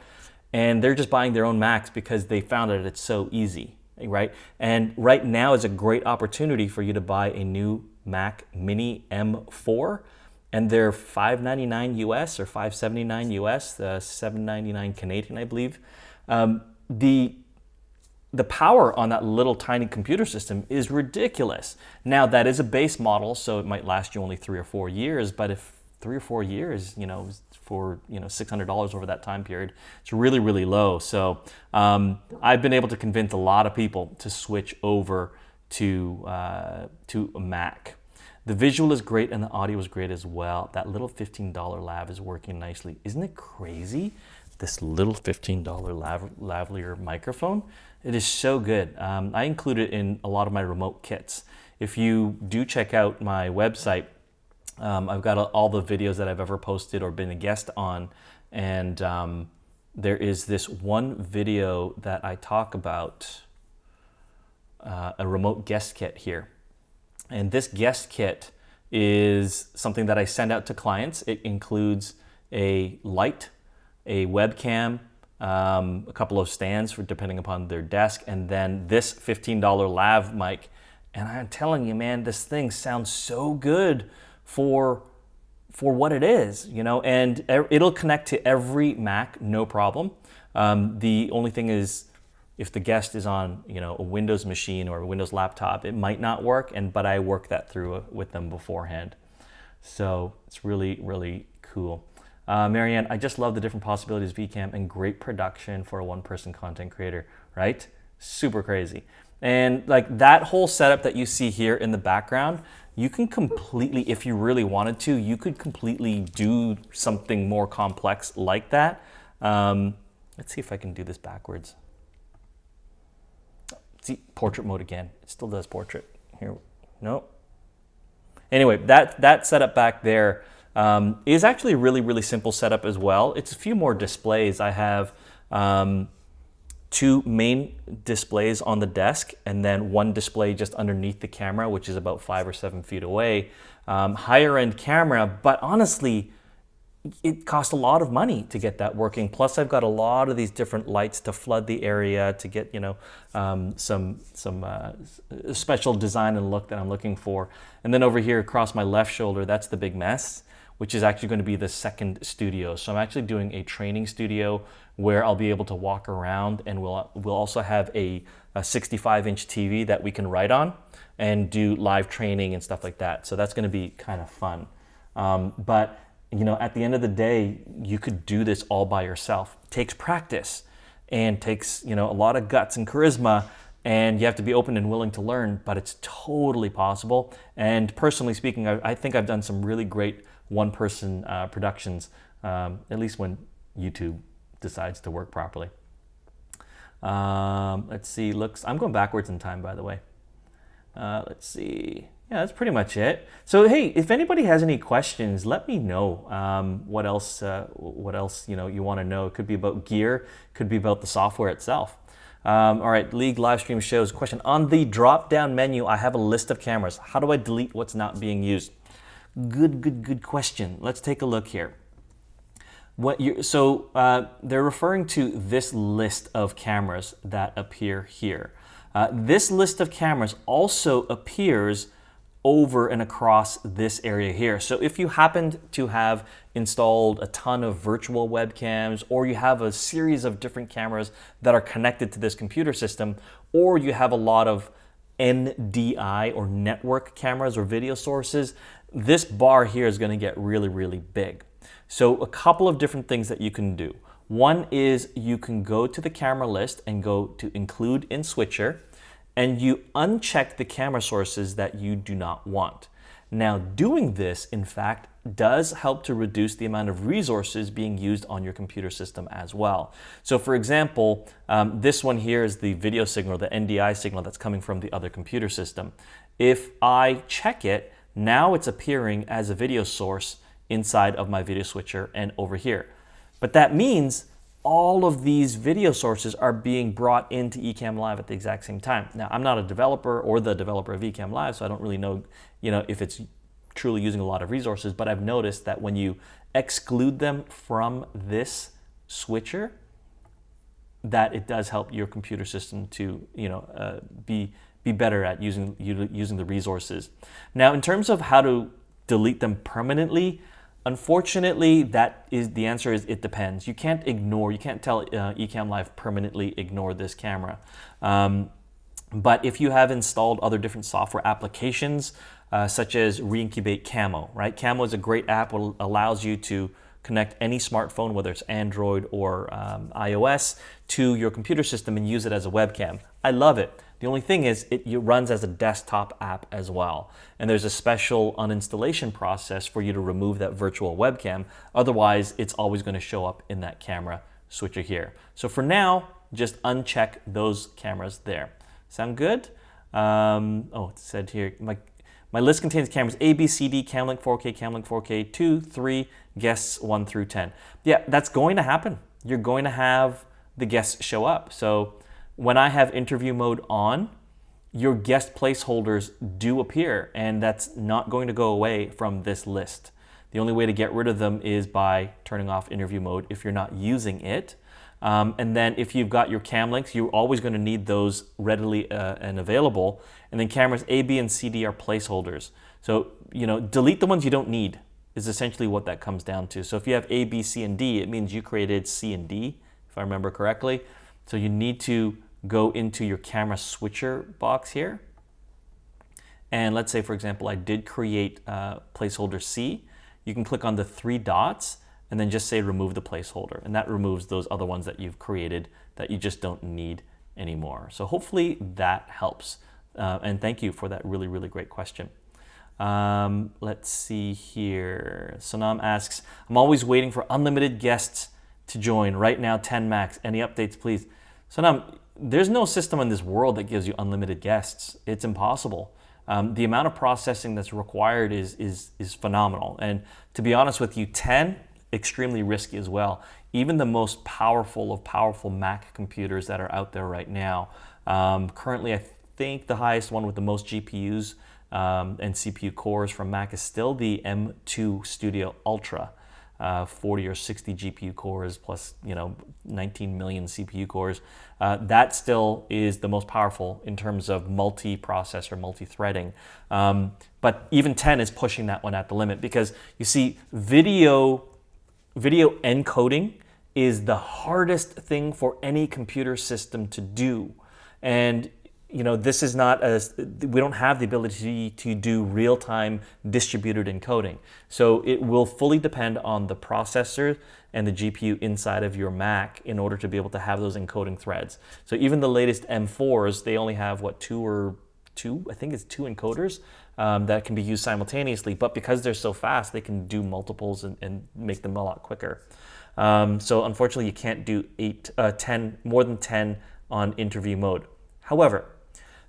And they're just buying their own Macs because they found that it's so easy, right? And right now is a great opportunity for you to buy a new Mac Mini M4. And they're $599 US or $579 US, $799 Canadian, I believe. The power on that little tiny computer system is ridiculous. Now that is a base model, so it might last you only 3 or 4 years. But if 3 or 4 years, for $600 over that time period, it's really, really low. So I've been able to convince a lot of people to switch over to a Mac. The visual is great and the audio is great as well. That little $15 lav is working nicely. Isn't it crazy? This little $15 lavalier microphone, it is so good. I include it in a lot of my remote kits. If you do check out my website, I've got all the videos that I've ever posted or been a guest on, and there is this one video that I talk about a remote guest kit here. And this guest kit is something that I send out to clients. It includes a light, a webcam, a couple of stands for depending upon their desk, and then this $15 lav mic. And I'm telling you, man, this thing sounds so good for what it is, and it'll connect to every Mac, no problem. The only thing is, if the guest is on, a Windows machine or a Windows laptop, it might not work, but I work that through with them beforehand. So it's really, really cool. Marianne, I just love the different possibilities of Ecamm and great production for a one-person content creator, right? Super crazy. And like that whole setup that you see here in the background, you can completely, if you really wanted to, you could completely do something more complex like that. Let's see if I can do this backwards. See, portrait mode again. It still does portrait. Here, no. Anyway, that setup back there is actually a really, really simple setup as well. It's a few more displays. I have 2 main displays on the desk and then 1 display just underneath the camera, which is about 5 or 7 feet away. Higher end camera, but honestly, it costs a lot of money to get that working. Plus, I've got a lot of these different lights to flood the area to get, some special design and look that I'm looking for. And then over here across my left shoulder, that's the big mess, which is actually going to be the second studio. So I'm actually doing a training studio where I'll be able to walk around, and we'll also have a 65-inch TV that we can write on and do live training and stuff like that. So that's going to be kind of fun. But at the end of the day, you could do this all by yourself. It takes practice and takes, a lot of guts and charisma, and you have to be open and willing to learn, but it's totally possible. And personally speaking, I think I've done some really great one-person productions, at least when YouTube decides to work properly. Let's see, I'm going backwards in time, by the way. Let's see. Yeah, that's pretty much it. So hey, if anybody has any questions, let me know. What else you want to know? It could be about gear, could be about the software itself. All right, League live stream shows. Question: on the drop-down menu, I have a list of cameras. How do I delete what's not being used? Good question. Let's take a look here. They're referring to this list of cameras that appear here. This list of cameras also appears over and across this area here. So if you happen to have installed a ton of virtual webcams, or you have a series of different cameras that are connected to this computer system, or you have a lot of NDI or network cameras or video sources, this bar here is going to get really, really big. So a couple of different things that you can do. One is you can go to the camera list and go to include in switcher, and you uncheck the camera sources that you do not want. Now, doing this, in fact, does help to reduce the amount of resources being used on your computer system as well. So for example, this one here is the video signal, the NDI signal that's coming from the other computer system. If I check it, now it's appearing as a video source inside of my video switcher and over here. But that means all of these video sources are being brought into Ecamm Live at the exact same time. Now, I'm not a developer or the developer of Ecamm Live, so I don't really know, if it's truly using a lot of resources, but I've noticed that when you exclude them from this switcher, that it does help your computer system to, be better at using the resources. Now, in terms of how to delete them permanently, unfortunately, the answer is it depends. You can't tell Ecamm Live permanently ignore this camera. But if you have installed other different software applications, such as Reincubate Camo, right? Camo is a great app that allows you to connect any smartphone, whether it's Android or iOS, to your computer system and use it as a webcam. I love it. The only thing is it runs as a desktop app as well. And there's a special uninstallation process for you to remove that virtual webcam. Otherwise, it's always going to show up in that camera switcher here. So for now, just uncheck those cameras there. Sound good? It said here, my list contains cameras A, B, C, D, Camlink 4K, 2, 3, guests 1 through 10. Yeah, that's going to happen. You're going to have the guests show up. So when I have interview mode on, your guest placeholders do appear, and that's not going to go away from this list. The only way to get rid of them is by turning off interview mode if you're not using it. And then if you've got your cam links, you're always going to need those readily and available. And then cameras A, B, and C, D are placeholders. So, delete the ones you don't need is essentially what that comes down to. So if you have A, B, C, and D, it means you created C and D, if I remember correctly. So you need to go into your camera switcher box here. And let's say, for example, I did create placeholder C. You can click on the 3 dots and then just say remove the placeholder. And that removes those other ones that you've created that you just don't need anymore. So hopefully that helps. And thank you for that really, really great question. Let's see here. Sonam asks, I'm always waiting for unlimited guests to join. Right now, 10 max. Any updates, please? Sonam, there's no system in this world that gives you unlimited guests. It's impossible. The amount of processing that's required is phenomenal. And to be honest with you, 10, extremely risky as well. Even the most powerful of powerful Mac computers that are out there right now. Currently, I think the highest one with the most GPUs and CPU cores from Mac is still the M2 Studio Ultra. 40 or 60 GPU cores plus 19 million CPU cores. That still is the most powerful in terms of multi-processor, multi-threading. But even 10 is pushing that one at the limit, because you see, video encoding is the hardest thing for any computer system to do. And this is not we don't have the ability to do real-time distributed encoding. So it will fully depend on the processor and the GPU inside of your Mac in order to be able to have those encoding threads. So even the latest M4s, they only have two encoders that can be used simultaneously. But because they're so fast, they can do multiples and make them a lot quicker. So unfortunately, you can't do more than 10 on interview mode. However,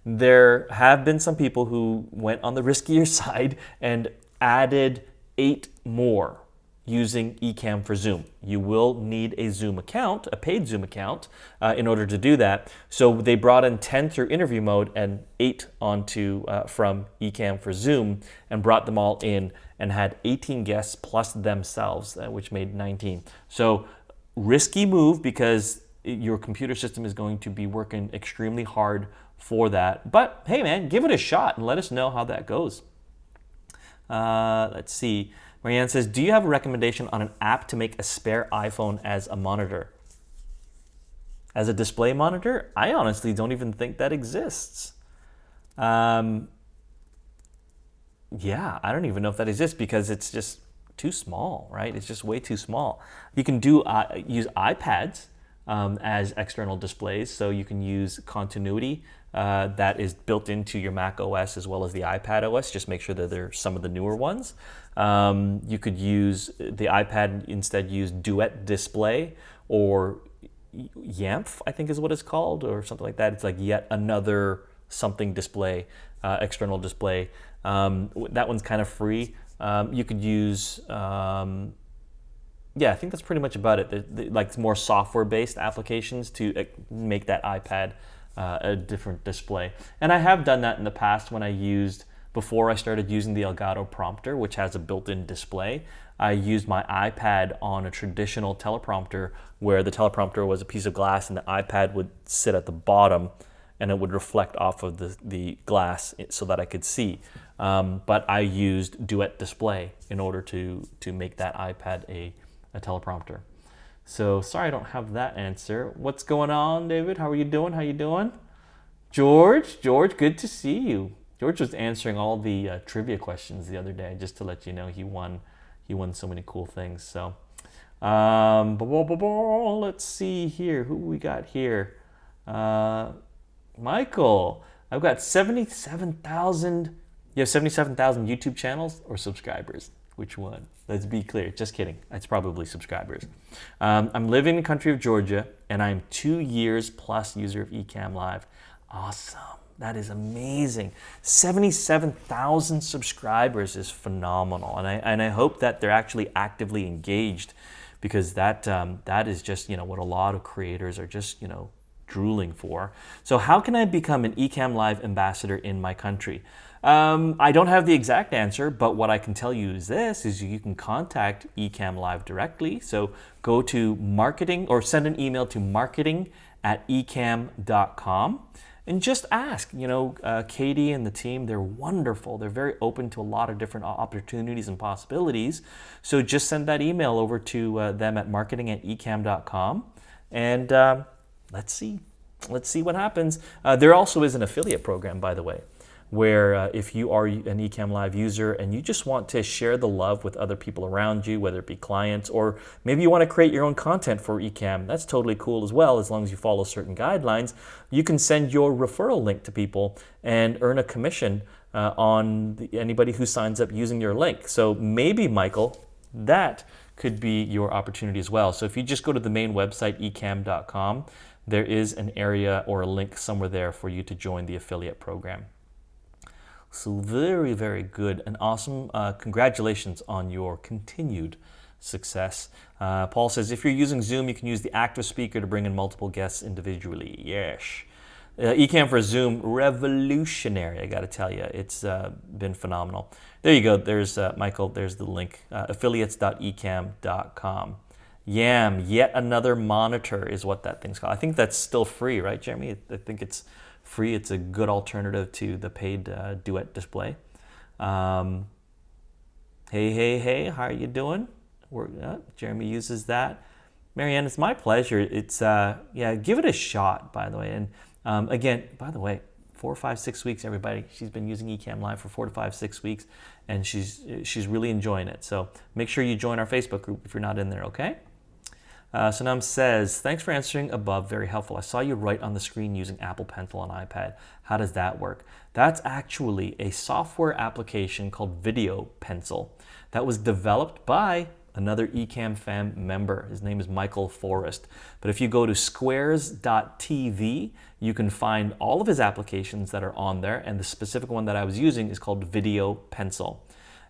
there have been some people who went on the riskier side and added 8 more using Ecamm for Zoom. You will need a Zoom account, a paid Zoom account, in order to do that. So they brought in 10 through interview mode and 8 onto from Ecamm for Zoom, and brought them all in and had 18 guests plus themselves, which made 19. So risky move, because your computer system is going to be working extremely hard for that. But hey man, give it a shot and let us know how that goes. Let's see. Marianne says, do you have a recommendation on an app to make a spare iPhone as a monitor? As a display monitor? I honestly don't even think that exists. Yeah, I don't even know if that exists, because it's just too small, right? It's just way too small. You can use iPads as external displays, so you can use continuity that is built into your Mac OS as well as the iPad OS. Just make sure that they're some of the newer ones. You could use the iPad, instead use Duet Display, or YAMF, I think is what it's called, or something like that. It's like yet another something display, external display. That one's kind of free. You could use yeah, I think that's pretty much about it. Like more software-based applications to make that iPad a different display. And I have done that in the past before I started using the Elgato prompter, which has a built-in display. I used my iPad on a traditional teleprompter, where the teleprompter was a piece of glass and the iPad would sit at the bottom and it would reflect off of the glass so that I could see. But I used Duet Display in order to make that iPad a teleprompter. So sorry I don't have that answer. What's going on, David? How are you doing? George, good to see you. George was answering all the trivia questions the other day, just to let you know he won so many cool things. So let's see here, who we got here. Michael, I've got 77,000. You have 77,000 YouTube channels or subscribers? Which one? Let's be clear. Just kidding. It's probably subscribers. I'm living in the country of Georgia, and I'm 2 years plus user of Ecamm Live. Awesome. That is amazing. 77,000 subscribers is phenomenal, and I hope that they're actually actively engaged, because that is just what a lot of creators are just drooling for. So how can I become an Ecamm Live ambassador in my country? I don't have the exact answer, but what I can tell you is you can contact Ecamm Live directly. So go to marketing, or send an email to marketing@ecamm.com and just ask. Katie and the team, they're wonderful. They're very open to a lot of different opportunities and possibilities. So just send that email over to them at marketing@ecamm.com, and let's see what happens. There also is an affiliate program, by the way, where if you are an Ecamm Live user and you just want to share the love with other people around you, whether it be clients, or maybe you want to create your own content for Ecamm, that's totally cool as well, as long as you follow certain guidelines. You can send your referral link to people and earn a commission on anybody who signs up using your link. So maybe, Michael, that could be your opportunity as well. So if you just go to the main website, ecamm.com, there is an area or a link somewhere there for you to join the affiliate program. So very, very good and awesome. Congratulations on your continued success. Paul says, if you're using Zoom, you can use the active speaker to bring in multiple guests individually. Yes. Ecamm for Zoom, revolutionary, I got to tell you. It's been phenomenal. There you go. There's Michael. There's the link, affiliates.ecamm.com. Yam, yet another monitor is what that thing's called. I think that's still free, right, Jeremy? I think it's free. It's a good alternative to the paid Duet display. Hey, how are you doing? Jeremy uses that. Marianne, it's my pleasure. It's yeah, give it a shot, by the way. And again, by the way, 4, 5, 6 weeks, everybody. She's been using Ecamm Live for 4 to 5, 6 weeks, and she's really enjoying it. So make sure you join our Facebook group if you're not in there, okay? Sanam says, thanks for answering above, very helpful. I saw you write on the screen using Apple Pencil on iPad. How does that work? That's actually a software application called Video Pencil that was developed by another Ecamm fam member. His name is Michael Forrest. But if you go to squares.tv, you can find all of his applications that are on there, and the specific one that I was using is called Video Pencil.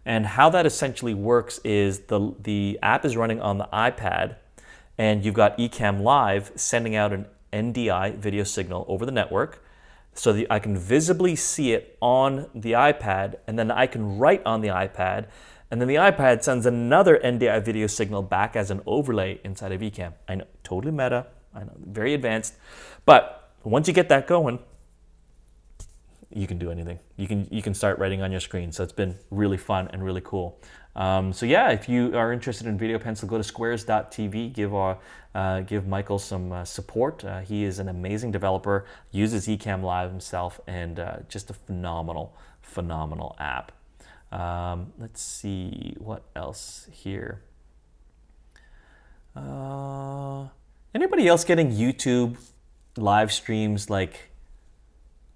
And how that essentially works is the app is running on the iPad, and you've got Ecamm Live sending out an NDI video signal over the network so that I can visibly see it on the iPad, and then I can write on the iPad, and then the iPad sends another NDI video signal back as an overlay inside of Ecamm. I know, totally meta, I know, very advanced, but once you get that going, you can do anything. You can start writing on your screen. So it's been really fun and really cool. So yeah, if you are interested in Video Pencil, go to squares.tv. Give Michael some support. He is an amazing developer, uses Ecamm Live himself, and just a phenomenal app. Let's see what else here. Anybody else getting YouTube live streams like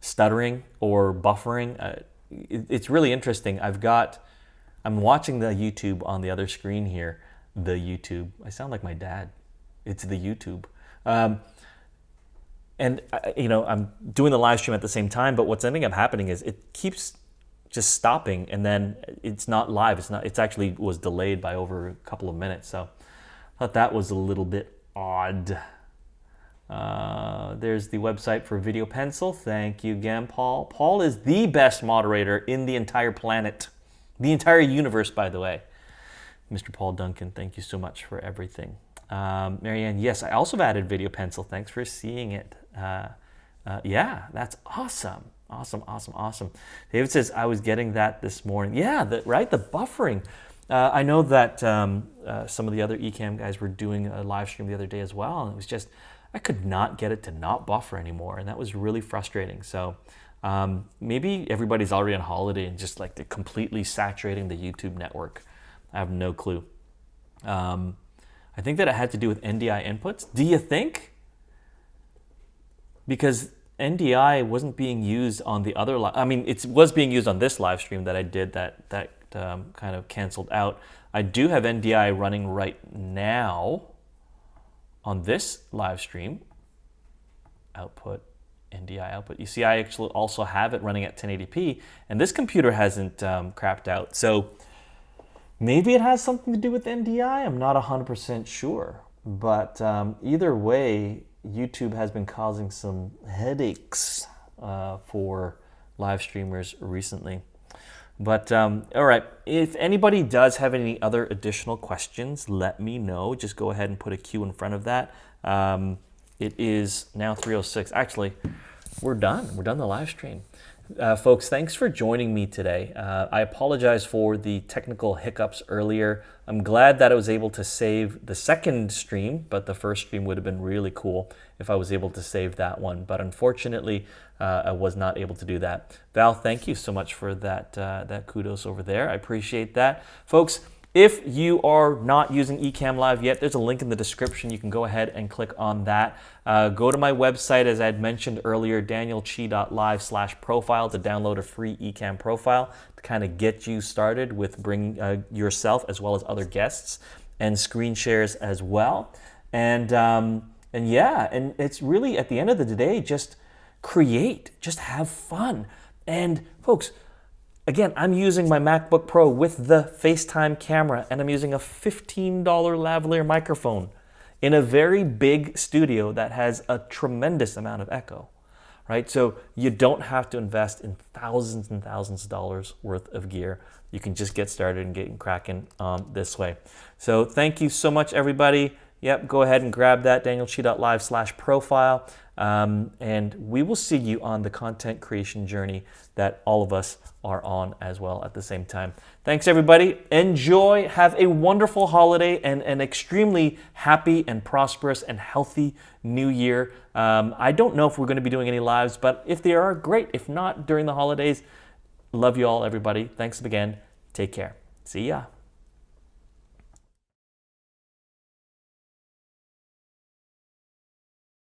stuttering or buffering? It's really interesting. I'm watching the YouTube on the other screen here. The YouTube. I sound like my dad. It's the YouTube. And I'm doing the live stream at the same time, but what's ending up happening is it keeps just stopping, and then it's not live. It's actually was delayed by over a couple of minutes. So I thought that was a little bit odd. There's the website for Video Pencil. Thank you again, Paul. Paul is the best moderator in the entire planet, the entire universe, by the way. Mr. Paul Duncan, thank you so much for everything. Marianne, yes, I also have added Video Pencil. Thanks for seeing it. Yeah, that's awesome. Awesome. David says, I was getting that this morning. Yeah, the buffering. I know that some of the other Ecamm guys were doing a live stream the other day as well, and it was just, I could not get it to not buffer anymore, and that was really frustrating. So maybe everybody's already on holiday and just like they're completely saturating the YouTube network. I have no clue. I think that it had to do with NDI inputs. Do you think? Because NDI wasn't being used on the other it was being used on this live stream that I did that kind of canceled out. I do have NDI running right now on this live stream. Output, NDI output. You see, I actually also have it running at 1080p, and this computer hasn't crapped out. So maybe it has something to do with NDI. I'm not 100% sure. But either way, YouTube has been causing some headaches for live streamers recently. But all right, if anybody does have any other additional questions, let me know. Just go ahead and put a Q in front of that. It is now 3:06. Actually, we're done. We're done the live stream. Folks, thanks for joining me today. I apologize for the technical hiccups earlier. I'm glad that I was able to save the second stream, but the first stream would have been really cool if I was able to save that one. But unfortunately, I was not able to do that. Val, thank you so much for that kudos over there. I appreciate that. Folks, if you are not using Ecamm Live yet, there's a link in the description. You can go ahead and click on that. Go to my website, as I had mentioned earlier, danielchi.live/profile to download a free Ecamm profile to kind of get you started with bringing yourself as well as other guests and screen shares as well. And And yeah, and it's really at the end of the day, just create, just have fun. And folks, again, I'm using my MacBook Pro with the FaceTime camera, and I'm using a $15 lavalier microphone in a very big studio that has a tremendous amount of echo, right? So you don't have to invest in thousands and thousands of dollars worth of gear. You can just get started and get cracking this way. So thank you so much, everybody. Yep, go ahead and grab that danielchi.live/profile. And we will see you on the content creation journey that all of us are on as well at the same time. Thanks, everybody. Enjoy. Have a wonderful holiday and an extremely happy and prosperous and healthy new year. I don't know if we're going to be doing any lives, but if they are, great. If not, during the holidays, love you all, everybody. Thanks again. Take care. See ya.